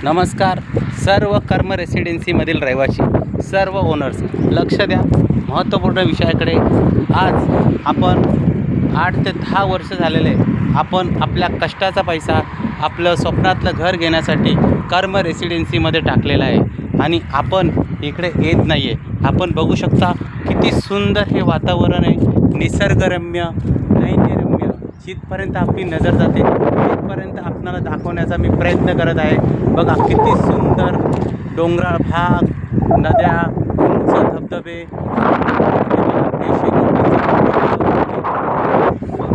नमस्कार सर्व कर्म रेसिडेन्सीमधील रहिवासी, सर्व ओनर्स, लक्ष द्या महत्त्वपूर्ण विषयाकडे। आज आपण 8 ते 10 वर्ष झालेले आपण आपल्या कष्टाचा पैसा आपलं स्वप्नातलं घर घेण्यासाठी कर्म रेसिडेन्सीमध्ये टाकलेला आहे आणि आपण इकडे येत नाही आहे। आपण बघू शकता किती सुंदर हे वातावरण आहे, निसर्गरम्य, नैसर्गिक। जिथपर्यंत आपली नजर जाते तिथपर्यंत आपल्याला दाखवण्याचा मी प्रयत्न करत आहे। बघा किती सुंदर डोंगराळ भाग, नद्या, उंच धबधबे,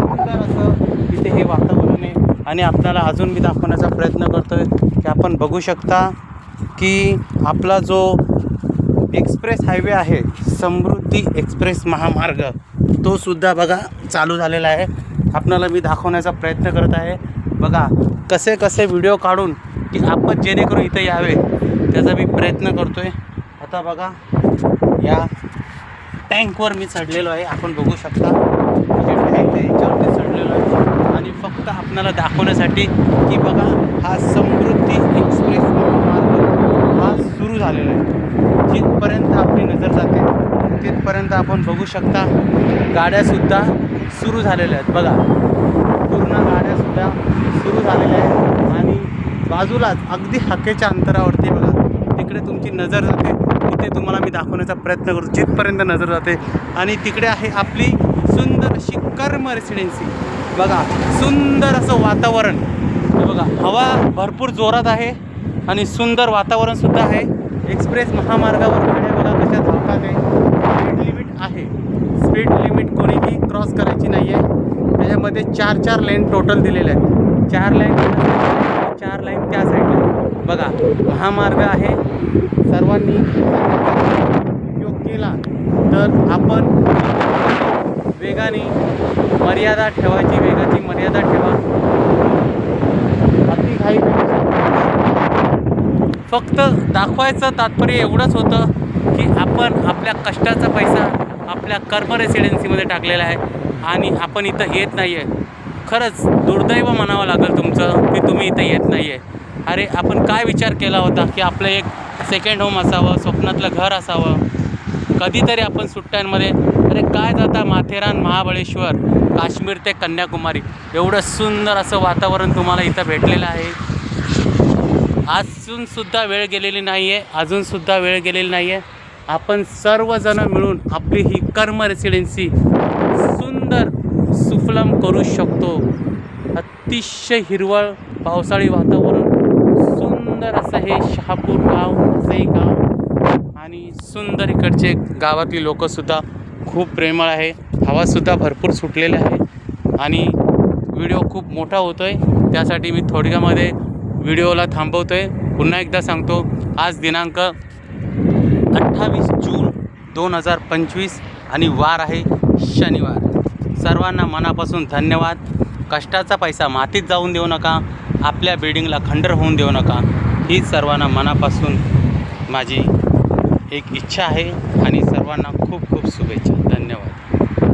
सुंदर असं इथे हे वातावरण आहे। आणि आपल्याला अजून मी दाखवण्याचा प्रयत्न करतोय की आपण बघू शकता की आपला जो एक्सप्रेस हायवे आहे, समृद्धी एक्सप्रेस महामार्ग, तो सुद्धा बघा चालू झालेला आहे। आपल्याला मी दाखवण्याचा प्रयत्न करत आहे। बघा कसे कसे व्हिडिओ काढून की आपण जेणेकरून इथे यावे त्याचा मी प्रयत्न करतोय। आता बघा या टँकवर मी चढलेलो आहे, आपण बघू शकता म्हणजे टँक आहे याच्यावरती चढलेलो आहे आणि फक्त आपल्याला दाखवण्यासाठी की बघा हा समृद्धी एक्सप्रेस महामार्ग हा सुरू झालेला आहे। जिथपर्यंत आपली नजर जाते तिथपर्यंत आपण बघू शकता गाड्यासुद्धा सुरू झालेल्या आहेत। बघा पूर्ण गाड्यासुद्धा सुरू झालेल्या आहेत आणि बाजूलाच अगदी हाकेच्या अंतरावरती बघा तिकडे तुमची नजर जाते, तिथे तुम्हाला मी दाखवण्याचा प्रयत्न करतो जिथपर्यंत नजर जाते। आणि तिकडे आहे आपली सुंदर अशी कर्म रेसिडेन्सी। बघा सुंदर असं वातावरण, बघा हवा भरपूर जोरात आहे आणि सुंदर वातावरणसुद्धा आहे। एक्सप्रेस महामार्गावर गाड्या बघा कशा धावतात आहे। स्पीड लिमिट आहे, स्पीड लिमिट कोणीही क्रॉस करायची नाही आहे। त्याच्यामध्ये 4 लेन टोटल दिलेले आहेत, 4 लाईन 4 लाईन त्या साईडला। बघा महामार्ग आहे, सर्वांनी उपयोग केला तर आपण वेगाने मर्यादा ठेवायची, वेगाची मर्यादा ठेवा, अति घाई। फक्त दाखवायचं तात्पर्य एवढंच होतं की आपण आपल्या कष्टाचा पैसा आपल्या कर्म रेसिडेन्सीमध्ये टाकलेला आहे आणि आपण इथं येत नाही आहे। खरंच दुर्दैव म्हणावं लागेल तुमचं की तुम्ही इथं येत नाही आहे। अरे आपण काय विचार केला होता की आपलं एक सेकंड होम असावं, स्वप्नातलं घर असावं। कधीतरी आपण सुट्ट्यांमध्ये अरे काय जाता माथेरान, महाबळेश्वर, काश्मीर ते कन्याकुमारी, एवढं सुंदर असं वातावरण तुम्हाला इथं भेटलेलं आहे। अजूनसुद्धा वेळ गेलेली नाही आहे, अजूनसुद्धा वेळ गेलेली नाही आहे। आपण सर्वजण मिळून आपली ही कर्म रेसिडेन्सी सुंदर सुफलम करू शकतो। अतिशय हिरवळ पावसाळी वातावरण, सुंदर असं हे शहापूर गाव, वसई गाव आणि सुंदर इकडचे गावातली लोकंसुद्धा खूप प्रेमळ आहे। हवासुद्धा भरपूर सुटलेली आहे आणि व्हिडिओ खूप मोठा होतो आहे, त्यासाठी मी थोडक्यामध्ये व्हिडिओला थांबवतो आहे। पुन्हा एकदा सांगतो, आज दिनांक 28 जून 2025 आणि वार आहे शनिवार। सर्वांना मनापासून धन्यवाद। कष्टाचा पैसा मातीत जाऊन देऊ नका, आपल्या बिल्डिंगला खंडर होऊन देऊ नका, ही सर्वांना मनापासून माझी एक इच्छा आहे आणि सर्वांना खूप खूप शुभेच्छा। धन्यवाद।